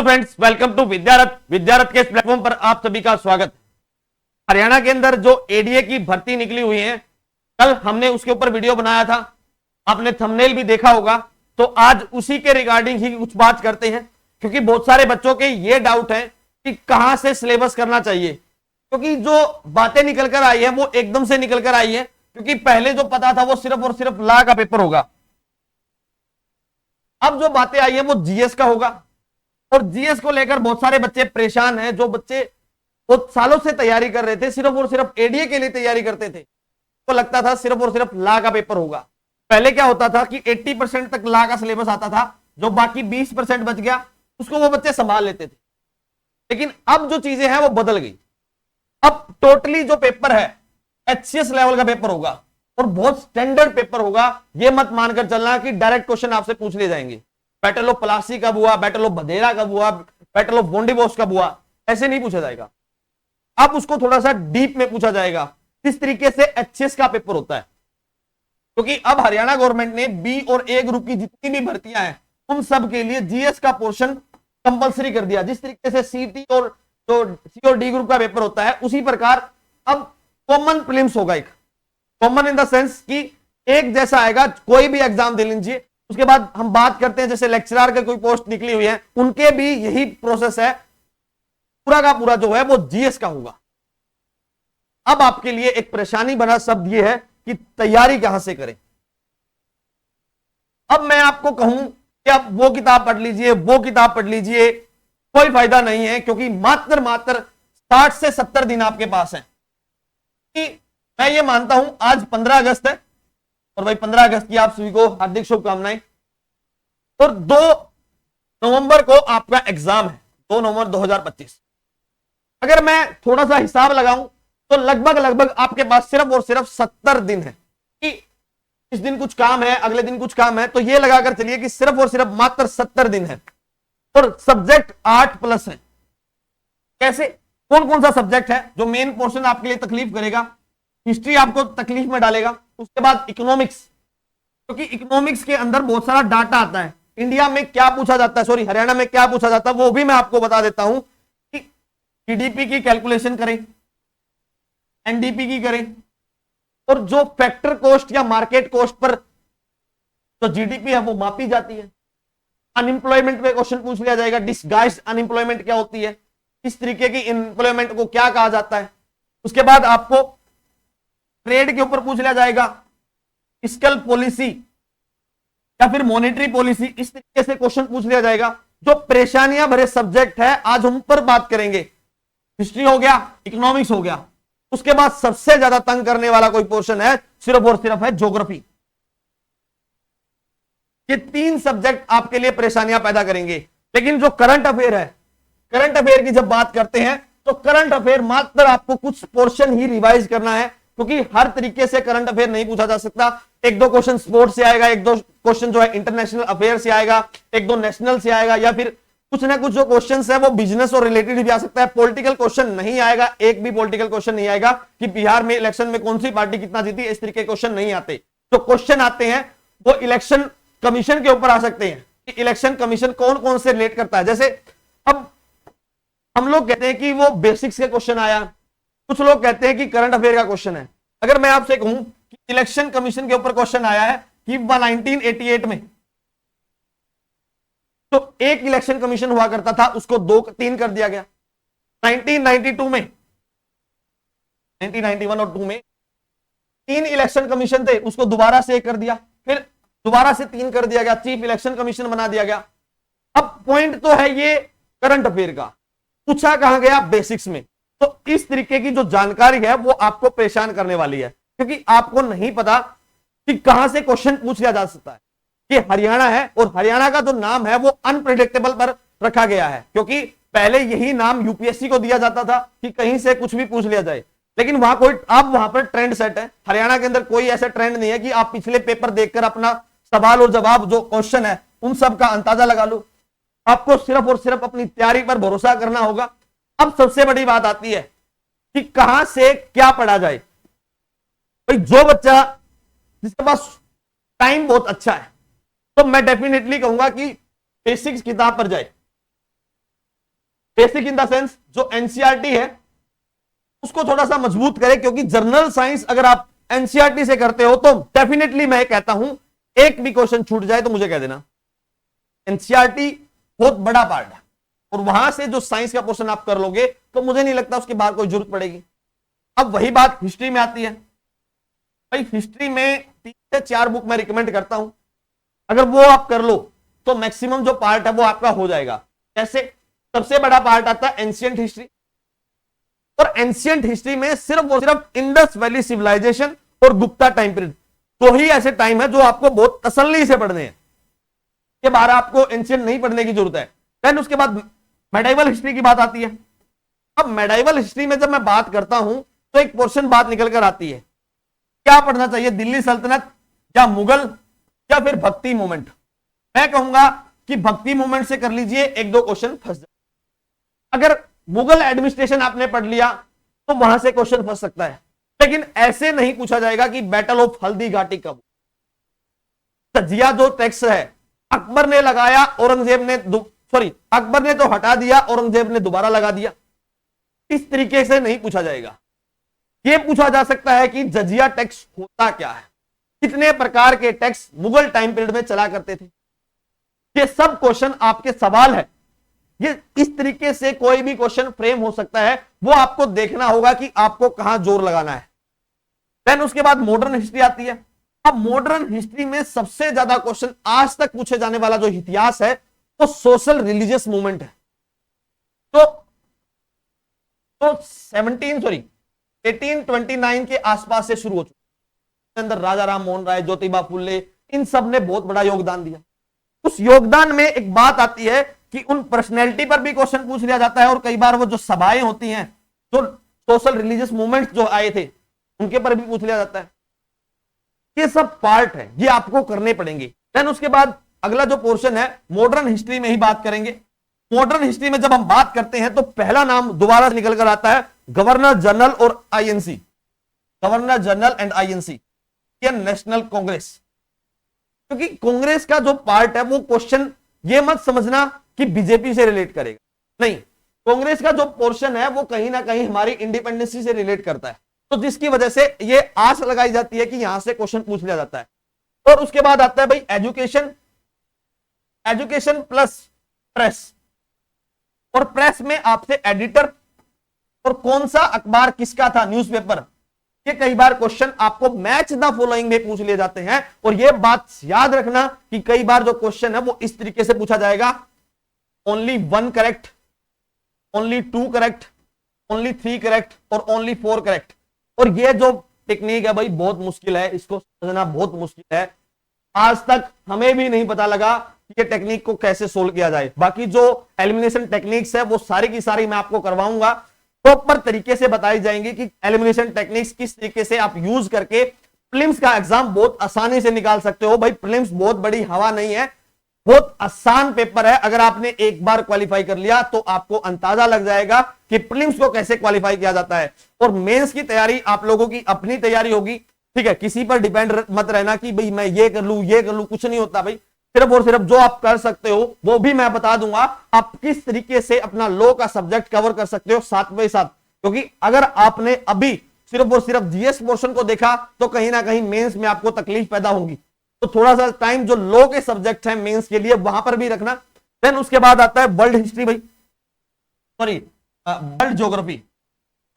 Hello friends, welcome to Vidyarath. Vidyarath के इस platform पर आप सभी का स्वागत। हरियाणा के अंदर जो एडीए की भर्ती निकली हुई है, कल हमने उसके ऊपर वीडियो बनाया था, आपने थंबनेल भी देखा होगा। तो आज उसी के रिगार्डिंग ही कुछ बात करते हैं, क्योंकि बहुत सारे बच्चों के ये डाउट है कि कहां से सिलेबस करना चाहिए। क्योंकि जो बातें निकल कर आई है वो एकदम से निकल कर आई है, क्योंकि पहले जो पता था वो सिर्फ और सिर्फ लॉ का पेपर होगा। अब जो बातें आई है वो जीएस का होगा, और जीएस को लेकर बहुत सारे बच्चे परेशान हैं। जो बच्चे बहुत सालों से तैयारी कर रहे थे, सिर्फ और सिर्फ एडीए के लिए तैयारी करते थे, तो लगता था सिर्फ और सिर्फ लॉ का पेपर होगा। पहले क्या होता था कि 80% तक लॉ का सिलेबस आता था, जो बाकी 20% बच गया उसको वो बच्चे संभाल लेते थे। लेकिन अब जो चीजें हैं वो बदल गई। अब टोटली जो पेपर है एचसीएस लेवल का पेपर होगा, और बहुत स्टैंडर्ड पेपर होगा। ये मत मानकर चलना कि डायरेक्ट क्वेश्चन आपसे पूछ लिए जाएंगे, बैटल ऑफ प्लासी कब हुआ, बैटल ऑफ बधेरा कब हुआ, बैटल ऑफ बोंडीबोस कब हुआ, ऐसे नहीं पूछा जाएगा। अब उसको थोड़ा सा डीप में पूछा जाएगा, किस तरीके से एचसीएस का पेपर होता है। क्योंकि अब हरियाणा गवर्नमेंट ने बी और ए ग्रुप की जितनी भी भर्तियां हैं उन सब के लिए जीएस का पोर्शन कंपलसरी कर दिया। जिस तरीके से सीटी और जो सी और डी ग्रुप का पेपर होता है, उसी प्रकार अब कॉमन प्रीलिम्स होगा। एक कॉमन इन द सेंस कि एक जैसा आएगा, कोई भी एग्जाम दे लीजिए। उसके बाद हम बात करते हैं जैसे लेक्चरर के कोई पोस्ट निकली हुई है, उनके भी यही प्रोसेस है, पूरा का पूरा जो है वो जीएस का होगा। अब आपके लिए एक परेशानी बना शब्द ये है कि तैयारी कहां से करें। अब मैं आपको कहूं कि आप वो किताब पढ़ लीजिए, वो किताब पढ़ लीजिए, कोई फायदा नहीं है। क्योंकि मात्र 60 से 70 दिन आपके पास है। कि मैं ये मानता हूं आज 15 अगस्त है, और भाई 15 अगस्त की आप सभी को हार्दिक शुभकामनाएं। और 2 नवंबर को आपका एग्जाम है, 2 नवंबर 2025। अगर मैं थोड़ा सा हिसाब लगाऊं तो लगभग आपके पास सिर्फ और सिर्फ 70 दिन है। कि इस दिन कुछ काम है, अगले दिन कुछ काम है, तो ये लगाकर चलिए कि सिर्फ और सिर्फ मात्र 70 दिन है। और सब्जेक्ट 8+ है। कैसे, कौन कौन सा सब्जेक्ट है जो मेन पोर्शन आपके लिए तकलीफ करेगा? हिस्ट्री आपको तकलीफ में डालेगा। उसके बाद इकोनॉमिक्स, क्योंकि इकोनॉमिक्स के अंदर बहुत सारा डाटा आता है। इंडिया में क्या पूछा जाता है, सॉरी हरियाणा में क्या पूछा जाता है, वो भी मैं आपको बता देता हूं कि जीडीपी की कैलकुलेशन करें, एनडीपी की करें, और जो फैक्टर कॉस्ट या मार्केट कॉस्ट पर जो जीडीपी है वो मापी जाती है। अनएम्प्लॉयमेंट पे क्वेश्चन पूछ लिया जाएगा, डिसगाइज्ड अनएम्प्लॉयमेंट क्या होती है, इस तरीके की एम्प्लॉयमेंट को क्या कहा जाता है। उसके बाद आपको ट्रेड के ऊपर पूछ लिया जाएगा, फिस्कल पॉलिसी या फिर मॉनेटरी पॉलिसी, इस तरीके से क्वेश्चन पूछ लिया जाएगा। जो परेशानियां भरे सब्जेक्ट है आज हम पर बात करेंगे। हिस्ट्री हो गया, इकोनॉमिक्स हो गया। उसके बाद सबसे ज्यादा तंग करने वाला कोई पोर्शन है, सिर्फ और सिर्फ है ज्योग्राफी। ये 3 सब्जेक्ट आपके लिए परेशानियां पैदा करेंगे। लेकिन जो करंट अफेयर है, करंट अफेयर की जब बात करते हैं तो करंट अफेयर मात्र आपको कुछ पोर्शन ही रिवाइज करना है, क्योंकि हर तरीके से करंट अफेयर नहीं पूछा जा सकता। 1-2 क्वेश्चन स्पोर्ट्स से आएगा, 1-2 क्वेश्चन जो है इंटरनेशनल अफेयर से आएगा, 1-2 नेशनल से आएगा, या फिर कुछ ना कुछ जो क्वेश्चन है वो बिजनेस और रिलेटेड भी आ सकता है। पॉलिटिकल क्वेश्चन नहीं आएगा, एक भी पॉलिटिकल क्वेश्चन नहीं आएगा कि बिहार में इलेक्शन में कौन सी पार्टी कितना जीती, इस तरीके के क्वेश्चन नहीं आते। जो क्वेश्चन आते हैं वो इलेक्शन कमीशन के ऊपर आ सकते हैं कि इलेक्शन कमीशन कौन कौन से रिलेट करता है। जैसे अब हम लोग कहते हैं कि वो बेसिक्स के क्वेश्चन आया, कुछ लोग कहते हैं कि करंट अफेयर का क्वेश्चन है। अगर मैं आपसे कहूं कि इलेक्शन कमीशन के ऊपर क्वेश्चन आया है कि 1988 में तो एक इलेक्शन कमीशन हुआ करता था, उसको 2-3 कर दिया गया। 1992 में, 1991 और 2 में 3 इलेक्शन कमीशन थे, उसको दोबारा से 1 कर दिया, फिर दोबारा से 3 कर दिया गया, चीफ इलेक्शन कमीशन बना दिया गया। अब पॉइंट तो है ये करंट अफेयर का, पूछा कहां गया, बेसिक्स में। तो इस तरीके की जो जानकारी है वो आपको परेशान करने वाली है, क्योंकि आपको नहीं पता कि कहां से क्वेश्चन पूछ लिया जा सकता है। कि हरियाणा है, और हरियाणा का जो नाम है वो अनप्रेडिक्टेबल पर रखा गया है, क्योंकि पहले यही नाम यूपीएससी को दिया जाता था कि कहीं से कुछ भी पूछ लिया जाए। लेकिन वहां कोई, अब वहां पर ट्रेंड सेट है। हरियाणा के अंदर कोई ऐसा ट्रेंड नहीं है कि आप पिछले पेपर देखकर अपना सवाल और जवाब जो क्वेश्चन है उन सब का अंदाजा लगा लो। आपको सिर्फ और सिर्फ अपनी तैयारी पर भरोसा करना होगा। अब सबसे बड़ी बात आती है कि कहां से क्या पढ़ा जाए। भाई जो बच्चा जिसके पास टाइम बहुत अच्छा है, तो मैं डेफिनेटली कहूंगा कि बेसिक्स किताब पर जाए। बेसिक इन द सेंस जो एनसीईआरटी है उसको थोड़ा सा मजबूत करें, क्योंकि जनरल साइंस अगर आप एनसीईआरटी से करते हो तो डेफिनेटली मैं कहता हूं एक भी क्वेश्चन छूट जाए तो मुझे कह देना। एनसीईआरटी बहुत बड़ा पार्ट है और वहां से जो साइंस का क्वेश्चन आप कर लोगे तो मुझे नहीं लगता उसके बाहर कोई जरूरत पड़ेगी। अब वही बात हिस्ट्री में आती है। भाई हिस्ट्री में 3 से 4 बुक मैं रिकमेंड करता हूं, अगर वो आप कर लो तो मैक्सिमम जो पार्ट है वो आपका हो जाएगा। जैसे सबसे बड़ा पार्ट आता है एंशिएंट हिस्ट्री, और एंशिएंट हिस्ट्री में सिर्फ और सिर्फ इंडस वैली सिविलाइजेशन और गुप्ता टाइम पीरियड तो ही ऐसे टाइम है जो आपको बहुत तसल्ली से पढ़ने हैं, के बाहर आपको एंशिएंट नहीं पढ़ने की जरूरत है। देन उसके बाद मेडाइवल हिस्ट्री की बात आती है। अब मेडाइवल हिस्ट्री में जब मैं बात करता हूं तो एक पोर्शन बात निकल कर आती है, क्या पढ़ना चाहिए, दिल्ली सल्तनत या मुगल या फिर भक्ति मूवमेंट। मैं कहूंगा कि भक्ति मूवमेंट से कर लीजिए, 1-2 क्वेश्चन फंस जाए। अगर मुगल एडमिनिस्ट्रेशन आपने पढ़ लिया तो वहां से क्वेश्चन फंस सकता है, लेकिन ऐसे नहीं पूछा जाएगा कि बैटल ऑफ हल्दी घाटी कब। तजिया जो टैक्स है अकबर ने लगाया, औरंगजेब ने अकबर ने तो हटा दिया, औरंगजेब ने दोबारा लगा दिया, इस तरीके से नहीं पूछा जाएगा। यह पूछा जा सकता है कि जजिया टैक्स होता क्या है, कितने प्रकार के टैक्स मुगल टाइम पीरियड में चला करते थे। ये सब क्वेश्चन आपके सवाल है। ये इस तरीके से कोई भी क्वेश्चन फ्रेम हो सकता है, वो आपको देखना होगा कि आपको कहां जोर लगाना है। देन उसके बाद मॉडर्न हिस्ट्री आती है। अब मॉडर्न हिस्ट्री में सबसे ज्यादा क्वेश्चन आज तक पूछे जाने वाला जो इतिहास है वो सोशल रिलीजियस मूवमेंट है। तो 1829 के आसपास से शुरू हो चुका। अंदर राजा राम मोहन राय, ज्योतिबा फुले, इन सब ने बहुत बड़ा योगदान दिया। उस योगदान में एक बात आती है कि उन पर्सनैलिटी पर भी क्वेश्चन पूछ लिया जाता है, और कई बार वो जो सभाएं होती हैं, जो सोशल रिलीजियस मूवमेंट जो आए थे, उनके पर भी पूछ लिया जाता है। ये सब पार्ट है, ये आपको करने पड़ेंगे। देन उसके बाद अगला जो पोर्शन है मॉडर्न हिस्ट्री में ही बात करेंगे। मॉडर्न हिस्ट्री में जब हम बात करते हैं तो पहला नाम दोबारा निकल कर आता है गवर्नर जनरल और INC, governor general and INC, Indian national Congress. क्योंकि कांग्रेस का जो पार्ट है वो क्वेश्चन ये मत समझना कि बीजेपी से रिलेट करेगा, नहीं, कांग्रेस का जो पोर्शन है वो कहीं ना कहीं हमारी इंडिपेंडेंस से रिलेट करता है, तो जिसकी वजह से ये आस लगाई जाती है कि यहां से क्वेश्चन पूछ लिया जाता है। और उसके बाद आता है भाई एजुकेशन, एजुकेशन प्लस प्रेस, और प्रेस में आपसे एडिटर और कौन सा अखबार किसका था, न्यूज़पेपर। ये कई बार क्वेश्चन आपको मैच द फॉलोइंग में पूछ लिए जाते हैं, और ये बात याद रखना कि कई बार जो क्वेश्चन है वो इस तरीके से पूछा जाएगा, only 1 correct, only 2 correct, only 3 correct और ओनली 4 करेक्ट। और ये जो टेक्निक है भाई बहुत मुश्किल है, इसको समझना बहुत मुश्किल है। आज तक हमें भी नहीं पता लगा कि ये टेक्निक को कैसे सोल्व किया जाए। बाकी जो एलिमिनेशन टेक्निक्स है वो सारी की सारी मैं आपको करवाऊंगा, प्रॉपर तरीके से बताई जाएंगी कि एलिमिनेशन टेक्निक्स किस तरीके से आप यूज करके प्रीलिम्स का एग्जाम बहुत आसानी से निकाल सकते हो। भाई प्रीलिम्स बहुत बड़ी हवा नहीं है, बहुत आसान पेपर है। अगर आपने एक बार क्वालिफाई कर लिया तो आपको अंदाजा लग जाएगा कि प्रीलिम्स को कैसे क्वालिफाई किया जाता है। और मेंस की तैयारी आप लोगों की अपनी तैयारी होगी, ठीक है, किसी पर डिपेंड मत रहना कि भाई मैं ये कर लूं ये कर लूं, कुछ नहीं होता भाई। सिर्फ और सिर्फ जो आप कर सकते हो वो भी मैं बता दूंगा, आप किस तरीके से अपना लॉ का सब्जेक्ट कवर कर सकते हो साथ में साथ। क्योंकि अगर आपने अभी सिर्फ और सिर्फ जीएस पोर्शन को देखा तो कहीं ना कहीं मेंस में आपको तकलीफ पैदा होगी, तो थोड़ा सा टाइम जो लॉ के सब्जेक्ट हैं मेंस के लिए वहां पर भी रखना। देन उसके बाद आता है वर्ल्ड हिस्ट्री, भाई sorry world geography.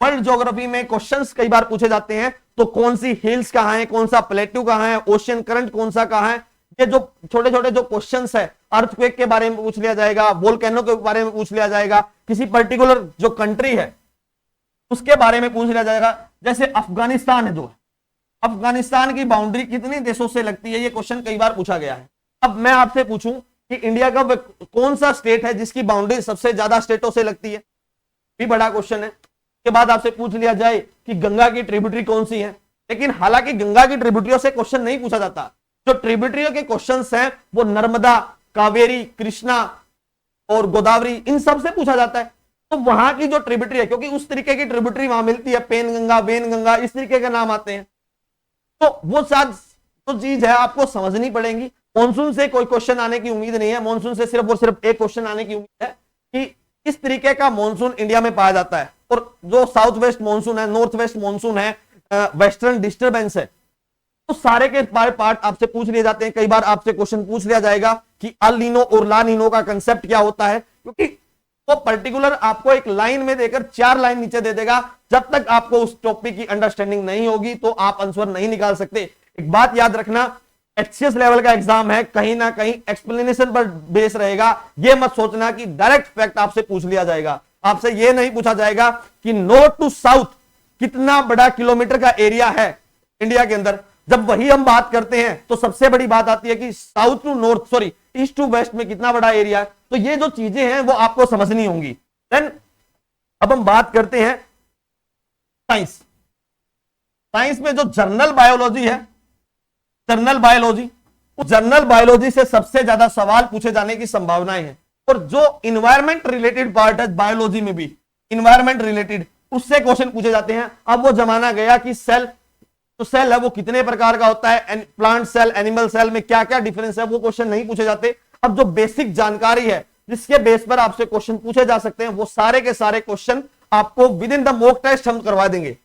World geography में क्वेश्चंस कई बार पूछे जाते हैं, तो कौन सी हिल्स कहां है, कौन सा प्लेट्यू कहां है, ओशियन करंट कौन सा कहां है, ये जो छोटे छोटे जो क्वेश्चंस है, अर्थक्वेक के बारे में पूछ लिया जाएगा, वोल्केनो के बारे में पूछ लिया जाएगा, किसी पर्टिकुलर जो कंट्री है उसके बारे में पूछ लिया जाएगा। जैसे अफगानिस्तान है, जो अफगानिस्तान की बाउंड्री कितने देशों से लगती है, ये क्वेश्चन कई बार पूछा गया है। अब मैं आपसे पूछूं कि इंडिया का कौन सा स्टेट है जिसकी बाउंड्री सबसे ज्यादा स्टेटों से लगती है, भी बड़ा क्वेश्चन है। के बाद आपसे पूछ लिया जाए कि गंगा की ट्रिब्यूटरी कौन सी है, लेकिन हालांकि गंगा की ट्रिब्यूटरियों से क्वेश्चन नहीं पूछा जाता। जो ट्रिब्यूटरियों के क्वेश्चंस हैं वो नर्मदा, कावेरी, कृष्णा और गोदावरी, इन सब से पूछा जाता है। तो वहां की जो ट्रिब्यूटरी है, क्योंकि उस तरीके की ट्रिब्यूटरी वहां मिलती है, पेन गंगा, वेन गंगा, इस तरीके के नाम आते हैं। तो वो साथ तो चीज है आपको समझनी पड़ेगी। मॉनसून से कोई क्वेश्चन आने की उम्मीद नहीं है, मॉनसून से सिर्फ और सिर्फ एक क्वेश्चन आने की उम्मीद है कि इस तरीके का मॉनसून इंडिया में पाया जाता है। और जो साउथ वेस्ट मॉनसून है, नॉर्थ वेस्ट मॉनसून है, वेस्टर्न डिस्टर्बेंस है, तो सारे के बारे पार्ट आपसे पूछ लिए जाते हैं। कई बार आपसे क्वेश्चन पूछ लिया जाएगा कि अल नीनो और ला नीनो का कंसेप्ट क्या होता है, क्योंकि वो पर्टिकुलर आपको एक लाइन में देकर 4 लाइन नीचे दे देगा। जब तक आपको उस टॉपिक की अंडरस्टैंडिंग नहीं होगी तो आप आंसर नहीं निकाल सकते। एक बात याद रखना, एचसीएस लेवल का एग्जाम है, कहीं ना कहीं एक्सप्लेनेशन पर बेस रहेगा। ये मत सोचना कि डायरेक्ट फैक्ट आपसे पूछ लिया जाएगा। आपसे ये नहीं पूछा जाएगा कि नॉर्थ टू साउथ कितना बड़ा किलोमीटर का एरिया है इंडिया के अंदर। जब वही हम बात करते हैं तो सबसे बड़ी बात आती है कि south to north, sorry east to west में कितना बड़ा एरिया है। तो ये जो चीजें हैं वो आपको समझनी होंगी। देन अब हम बात करते हैं साइंस। साइंस में जो जर्नल बायोलॉजी है, जर्नल बायोलॉजी, उस जर्नल बायोलॉजी से सबसे ज्यादा सवाल पूछे जाने की संभावनाएं हैं। और जो इन्वायरमेंट रिलेटेड पार्ट है बायोलॉजी में भी, इन्वायरमेंट रिलेटेड, उससे क्वेश्चन पूछे जाते हैं। अब वो जमाना गया कि सेल, तो सेल है वो कितने प्रकार का होता है, प्लांट सेल, एनिमल सेल में क्या क्या डिफरेंस है, वो क्वेश्चन नहीं पूछे जाते। अब जो बेसिक जानकारी है जिसके बेस पर आपसे क्वेश्चन पूछे जा सकते हैं, वो सारे के सारे क्वेश्चन आपको within the mock test हम करवा देंगे।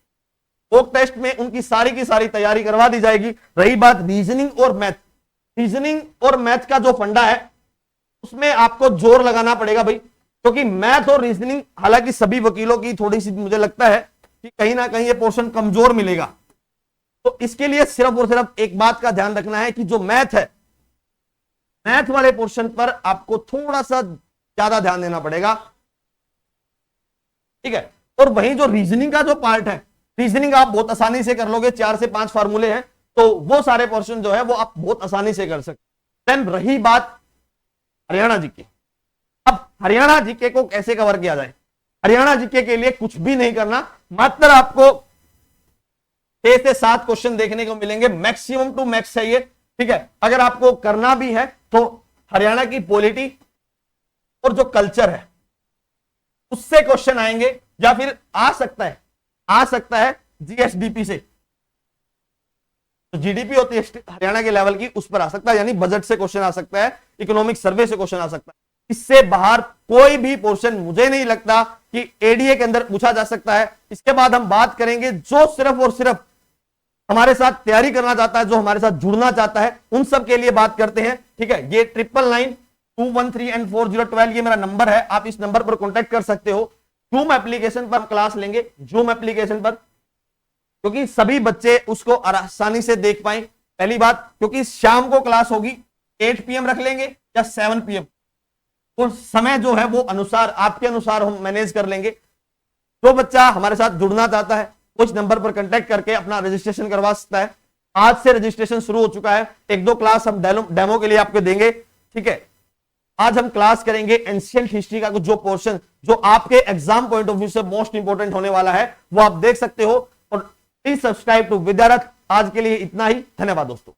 मॉक टेस्ट में उनकी सारी की सारी तैयारी करवा दी जाएगी। रही बात रीजनिंग और मैथ, रीजनिंग और मैथ का जो फंडा है उसमें आपको जोर लगाना पड़ेगा भाई, क्योंकि मैथ और रीजनिंग हालांकि सभी वकीलों की थोड़ी सी मुझे लगता है कि कहीं ना कहीं ये पोर्शन कमजोर मिलेगा। तो इसके लिए सिर्फ और सिर्फ एक बात का ध्यान रखना है कि जो मैथ है, मैथ वाले पोर्शन पर आपको थोड़ा सा ज्यादा ध्यान देना पड़ेगा, ठीक है। और वहीं जो रीजनिंग का जो पार्ट है, रीजनिंग आप बहुत आसानी से कर लोगे, 4 से 5 फार्मूले हैं, तो वो सारे पोर्शन जो है वो आप बहुत आसानी से कर सकते। देन रही बात हरियाणा जीके। अब हरियाणा जीके को कैसे कवर किया जाए? हरियाणा जीके के लिए कुछ भी नहीं करना, मात्र आपको 6 से 7 क्वेश्चन देखने को मिलेंगे, मैक्सिमम टू मैक्स है ये, ठीक है। अगर आपको करना भी है तो हरियाणा की पॉलिटी और जो कल्चर है उससे क्वेश्चन आएंगे, या फिर आ सकता है जीएसडीपी से, तो जीडीपी होती है हरियाणा के लेवल की, उस पर आ सकता है, यानी बजट से क्वेश्चन आ सकता है, इकोनॉमिक सर्वे से क्वेश्चन आ सकता है। इससे बाहर कोई भी पोर्शन मुझे नहीं लगता कि एडीए के अंदर पूछा जा सकता है। इसके बाद हम बात करेंगे जो सिर्फ और सिर्फ हमारे साथ तैयारी करना चाहता है, जो हमारे साथ जुड़ना चाहता है, उन सब के लिए बात करते हैं, ठीक है। ये 999213 एंड 4012 ये मेरा नंबर है, आप इस नंबर पर कॉन्टेक्ट कर सकते हो। जूम एप्लीकेशन पर क्लास लेंगे, जूम एप्लीकेशन पर, क्योंकि सभी बच्चे उसको आसानी से देख पाए। पहली बात, क्योंकि शाम को क्लास होगी, 8 PM रख लेंगे या 7 PM, तो समय जो है वो अनुसार आपके अनुसार हम मैनेज कर लेंगे। जो बच्चा हमारे साथ जुड़ना चाहता है उस नंबर पर कांटेक्ट करके अपना रजिस्ट्रेशन करवा सकता है। आज से रजिस्ट्रेशन शुरू हो चुका है, 1-2 क्लास हम डेमो के लिए आपको देंगे, ठीक है। आज हम क्लास करेंगे एंशिएंट हिस्ट्री का जो पोर्शन, जो आपके एग्जाम पॉइंट ऑफ व्यू से मोस्ट इंपोर्टेंट होने वाला है, वो आप देख सकते हो। और प्लीज सब्सक्राइब टू विद्यारथ। आज के लिए इतना ही, धन्यवाद दोस्तों।